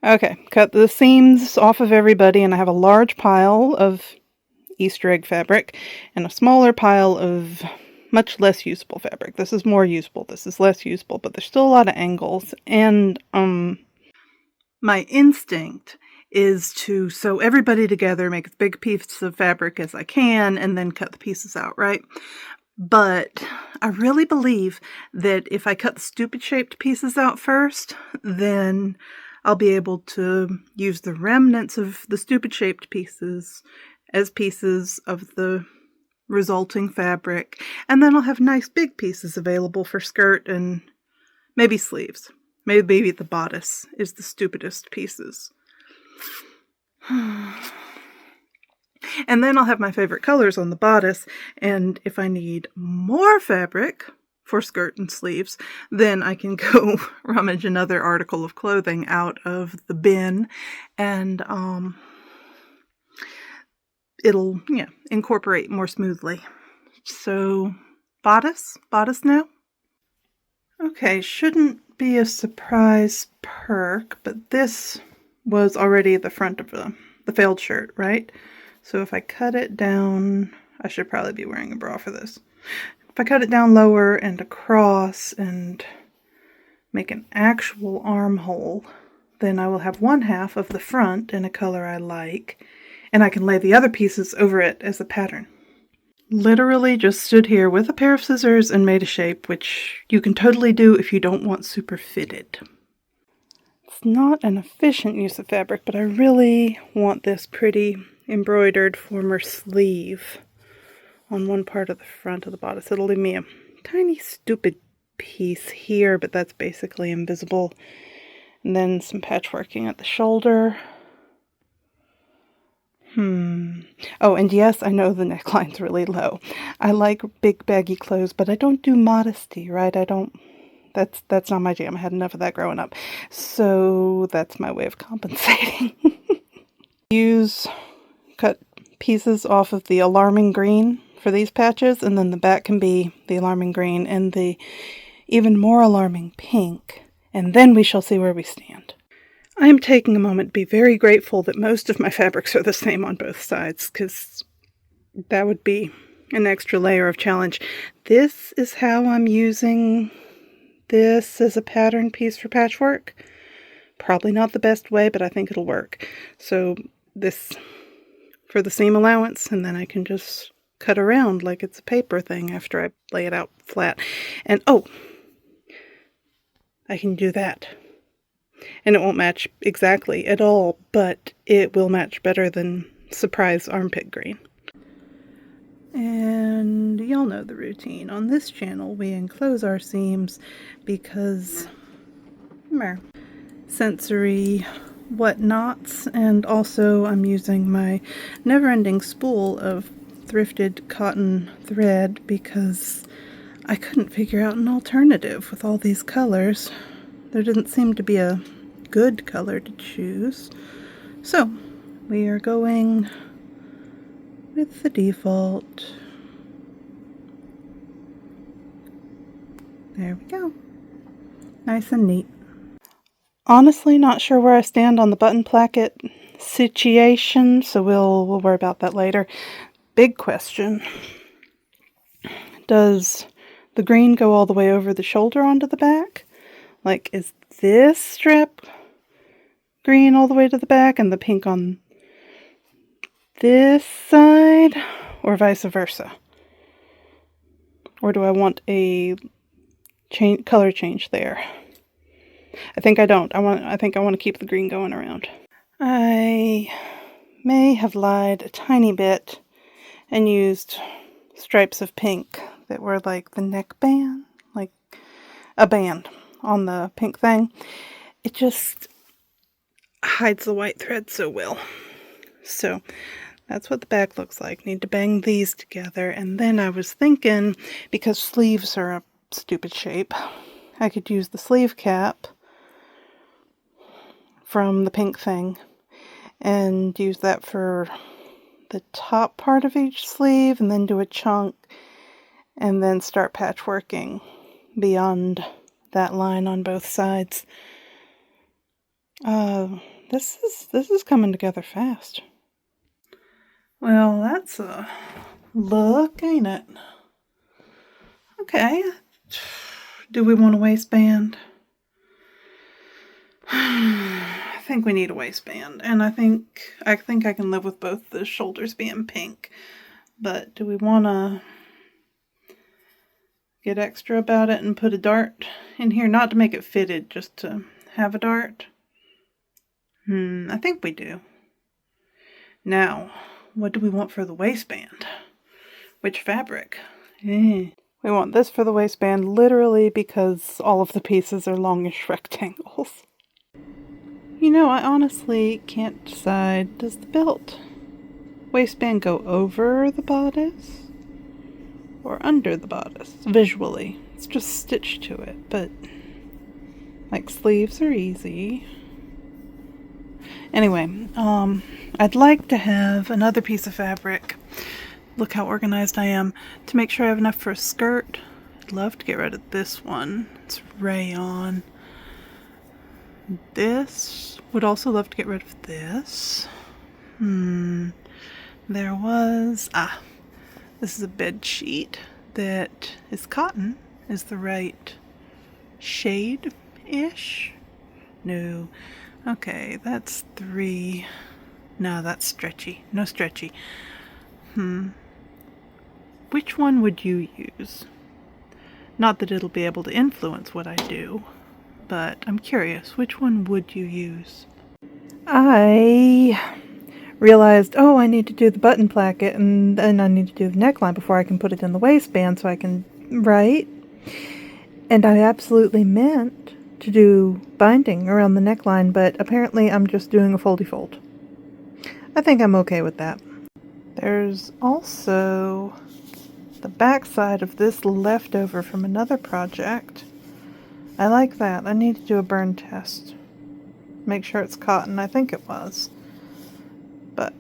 Okay, cut the seams off of everybody, and I have a large pile of Easter egg fabric and a smaller pile of much less usable fabric. This is more usable, this is less usable, but there's still a lot of angles, and my instinct is to sew everybody together, make as big a piece of fabric as I can, and then cut the pieces out, right? But I really believe that if I cut the stupid shaped pieces out first, then I'll be able to use the remnants of the stupid shaped pieces as pieces of the resulting fabric, and then I'll have nice big pieces available for skirt and maybe sleeves. Maybe the bodice is the stupidest pieces. And then I'll have my favorite colors on the bodice, and if I need more fabric for skirt and sleeves, then I can go rummage another article of clothing out of the bin, and it'll, incorporate more smoothly. So, bodice now? Okay, shouldn't be a surprise perk, but this was already the front of the failed shirt, right? So if I cut it down, I should probably be wearing a bra for this. If I cut it down lower and across and make an actual armhole, then I will have one half of the front in a color I like, and I can lay the other pieces over it as a pattern. Literally just stood here with a pair of scissors and made a shape, which you can totally do if you don't want super fitted. It's not an efficient use of fabric, but I really want this pretty embroidered former sleeve on one part of the front of the bodice. It'll leave me a tiny stupid piece here, but that's basically invisible. And then some patchworking at the shoulder. Oh, and yes, I know the neckline's really low. I like big baggy clothes, but I don't do modesty, right? That's not my jam. I had enough of that growing up. So that's my way of compensating. Cut pieces off of the alarming green for these patches, and then the back can be the alarming green and the even more alarming pink, and then we shall see where we stand. I am taking a moment to be very grateful that most of my fabrics are the same on both sides, because that would be an extra layer of challenge. This is how I'm using this as a pattern piece for patchwork. Probably not the best way, but I think it'll work. So this for the seam allowance, and then I can just cut around like it's a paper thing after I lay it out flat. And oh, I can do that. And it won't match exactly at all, but it will match better than surprise armpit green. And y'all know the routine. On this channel, we enclose our seams because sensory whatnots, and also I'm using my never-ending spool of thrifted cotton thread because I couldn't figure out an alternative with all these colors. There didn't seem to be a good color to choose. So, we are going with the default. There we go. Nice and neat. Honestly, not sure where I stand on the button placket situation, so we'll worry about that later. Big question. Does the green go all the way over the shoulder onto the back? Like, is this strap green all the way to the back and the pink on this side? Or vice versa? Or do I want a color change there? I think I don't. I think I want to keep the green going around. I may have lied a tiny bit and used stripes of pink that were like the neck band, like a band on the pink thing. It just hides the white thread so well. So that's what the back looks like. Need to bang these together. And then I was thinking, because sleeves are a stupid shape, I could use the sleeve cap from the pink thing and use that for the top part of each sleeve, and then do a chunk and then start patchworking beyond that line on both sides. This is coming together fast. Well, that's a look, ain't it? Okay. Do we want a waistband? I think we need a waistband, and I think I can live with both the shoulders being pink. But do we want to get extra about it and put a dart in here? Not to make it fitted, just to have a dart. I think we do. Now, what do we want for the waistband? Which fabric? We want this for the waistband literally because all of the pieces are longish rectangles. You know, I honestly can't decide. Does the waistband go over the bodice or under the bodice visually? It's just stitched to it, but like sleeves are easy. Anyway, I'd like to have another piece of fabric. Look how organized I am. To make sure I have enough for a skirt. I'd love to get rid of this one. It's rayon. This. Would also love to get rid of this. There was... this is a bed sheet that is cotton. Is the right shade-ish? No. Okay, that's 3. No, that's stretchy. No stretchy. Which one would you use? Not that it'll be able to influence what I do, but I'm curious, which one would you use? I realized, I need to do the button placket and then I need to do the neckline before I can put it in the waistband so I can write. And I absolutely meant to do binding around the neckline, but apparently I'm just doing a foldy fold. I think I'm okay with that. There's also the back side of this leftover from another project. I like that. I need to do a burn test. Make sure it's cotton. I think it was. But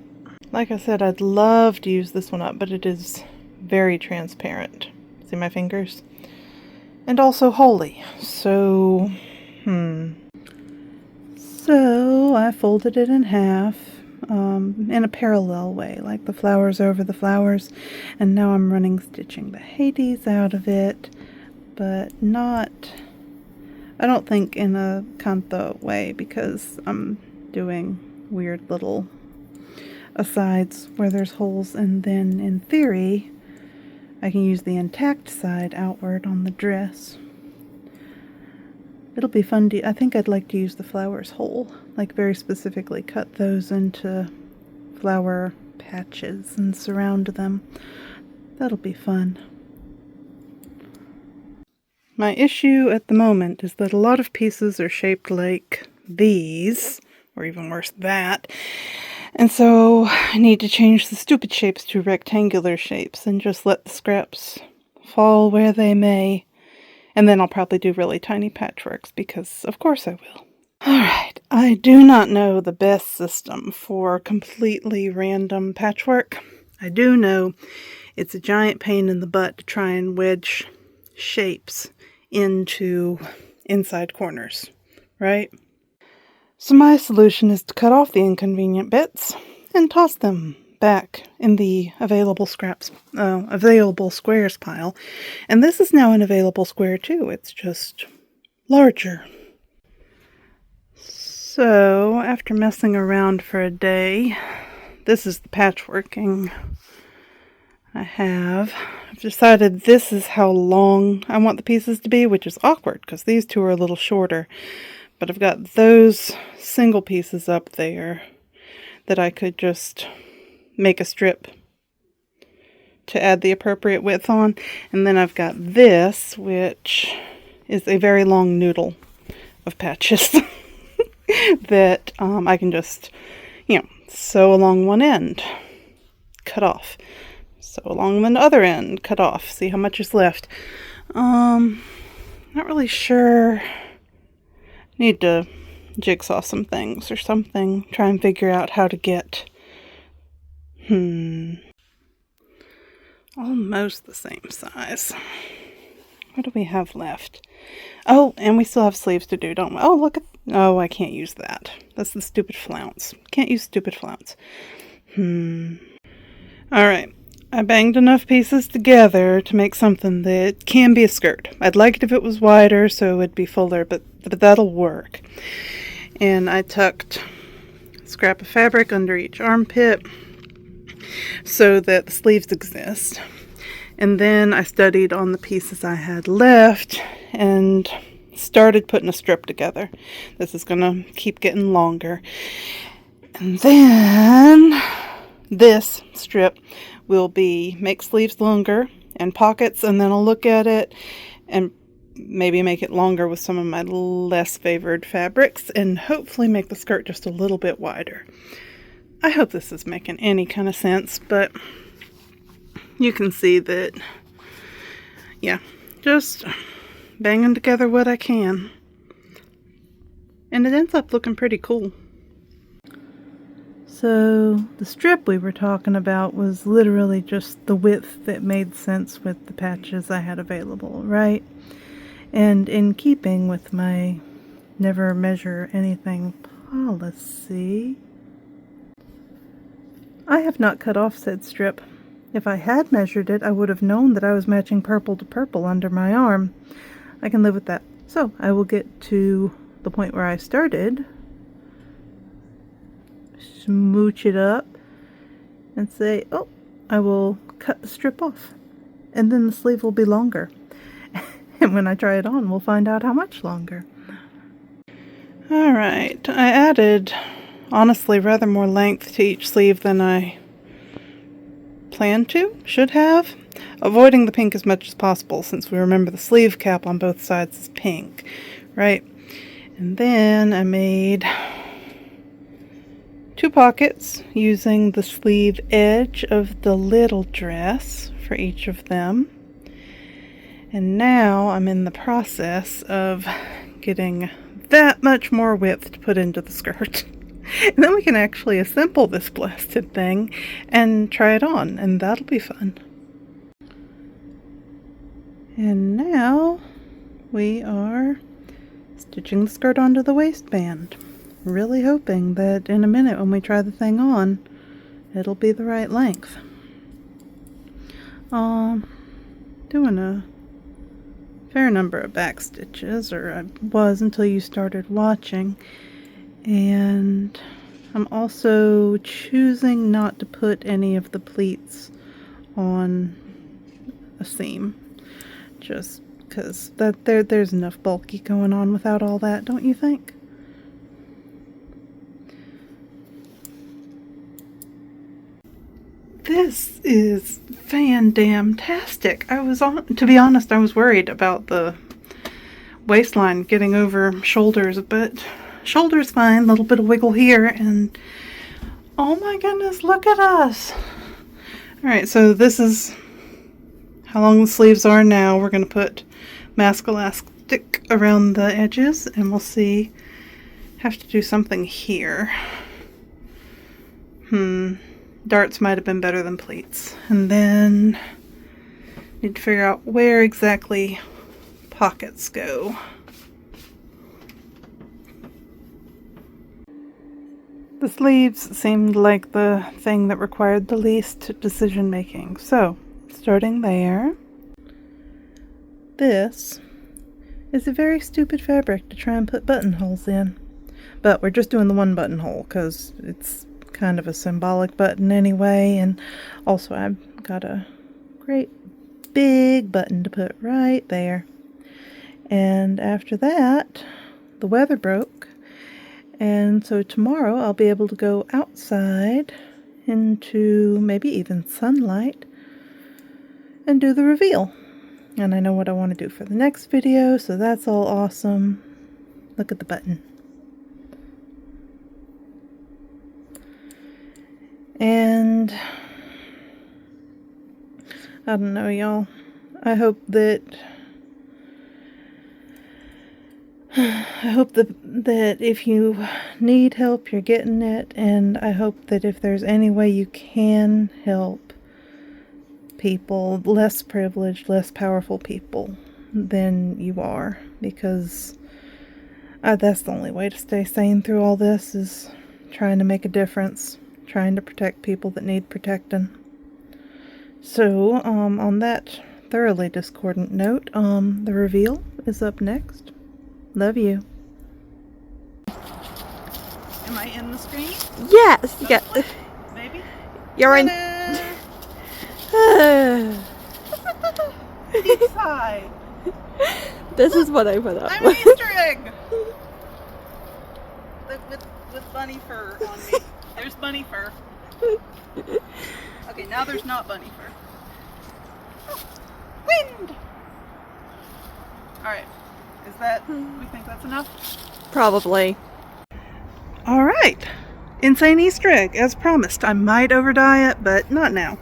like I said, I'd love to use this one up, but it is very transparent. See my fingers? And also holy. So, So I folded it in half in a parallel way, like the flowers over the flowers. And now I'm running stitching the Hades out of it, but not... I don't think in a kantha way, because I'm doing weird little asides where there's holes, and then in theory I can use the intact side outward on the dress. It'll be fun to... I think I'd like to use the flowers whole, like very specifically cut those into flower patches and surround them. That'll be fun. My issue at the moment is that a lot of pieces are shaped like these, or even worse, that. And so I need to change the stupid shapes to rectangular shapes and just let the scraps fall where they may. And then I'll probably do really tiny patchworks, because of course I will. Alright, I do not know the best system for completely random patchwork. I do know it's a giant pain in the butt to try and wedge shapes into inside corners, right? So my solution is to cut off the inconvenient bits and toss them back in the available squares pile. And this is now an available square too. It's just larger. So after messing around for a day, this is the patchworking I've decided this is how long I want the pieces to be, which is awkward because these two are a little shorter. But I've got those single pieces up there that I could just make a strip to add the appropriate width on. And then I've got this, which is a very long noodle of patches that I can just, sew along one end, cut off. Sew along the other end, cut off. See how much is left. Not really sure. Need to jigsaw some things or something. Try and figure out how to get almost the same size. What do we have left? Oh, and we still have sleeves to do, don't we? Oh, look at... Oh, I can't use that. That's the stupid flounce. Can't use stupid flounce. Alright. I banged enough pieces together to make something that can be a skirt. I'd like it if it was wider so it'd be fuller, but that'll work. And I tucked a scrap of fabric under each armpit so that the sleeves exist. And then I studied on the pieces I had left and started putting a strip together. This is going to keep getting longer. And then this strip will be make sleeves longer and pockets, and then I'll look at it and maybe make it longer with some of my less favored fabrics and hopefully make the skirt just a little bit wider. I hope this is making any kind of sense, but you can see that, yeah, just banging together what I can. And it ends up looking pretty cool. So the strip we were talking about was literally just the width that made sense with the patches I had available, right? And in keeping with my never measure anything policy, I have not cut off said strip. If I had measured it, I would have known that I was matching purple to purple under my arm. I can live with that. So I will get to the point where I started, smooch it up, and say, oh, I will cut the strip off. And then the sleeve will be longer. And when I try it on, we'll find out how much longer. Alright, I added, honestly, rather more length to each sleeve than I planned to, should have, avoiding the pink as much as possible, since we remember the sleeve cap on both sides is pink, right? And then I made 2 pockets using the sleeve edge of the little dress for each of them. And now I'm in the process of getting that much more width to put into the skirt. And then we can actually assemble this blasted thing and try it on, and that'll be fun. And now we are stitching the skirt onto the waistband. Really hoping that in a minute when we try the thing on, it'll be the right length. Doing a fair number of back stitches, or I was until you started watching. And I'm also choosing not to put any of the pleats on a seam, just because there's enough bulky going on without all that, don't you think? This is fan-damn-tastic. To be honest, I was worried about the waistline getting over shoulders, but shoulders fine, a little bit of wiggle here, and oh my goodness, look at us. Alright, so this is how long the sleeves are now. We're going to put mask elastic around the edges, and we'll see. Have to do something here. Darts might have been better than pleats. And then need to figure out where exactly pockets go. The sleeves seemed like the thing that required the least decision making. So, starting there. This is a very stupid fabric to try and put buttonholes in. But we're just doing the one buttonhole because it's kind of a symbolic button anyway, and also I've got a great big button to put right there. And after that, the weather broke, and so tomorrow I'll be able to go outside into maybe even sunlight and do the reveal. And I know what I want to do for the next video, so that's all awesome. Look at the button. And I don't know, y'all. I hope that if you need help, you're getting it, and I hope that if there's any way you can help people, less privileged, less powerful people, then you are, because that's the only way to stay sane through all this, is trying to make a difference, trying to protect people that need protecting. So, on that thoroughly discordant note, the reveal is up next. Love you. Am I in the screen? Yes, yeah. Maybe? You're in. Each side. This is what I put up. I'm an Easter egg! With bunny fur on me. There's bunny fur. Okay, now there's not bunny fur. Oh, wind! Alright. Is that, we think that's enough? Probably. Alright. Insane Easter egg, as promised. I might overdye it, but not now.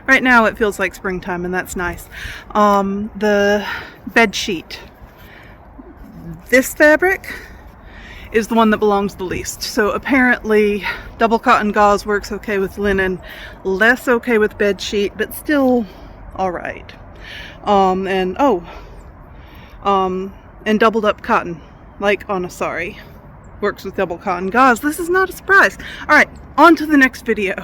Right now it feels like springtime, and that's nice. The bed sheet. This fabric is the one that belongs the least. So apparently double cotton gauze works okay with linen, less okay with bed sheet, but still alright. And doubled up cotton, like on a sari, works with double cotton gauze. This is not a surprise. Alright, on to the next video.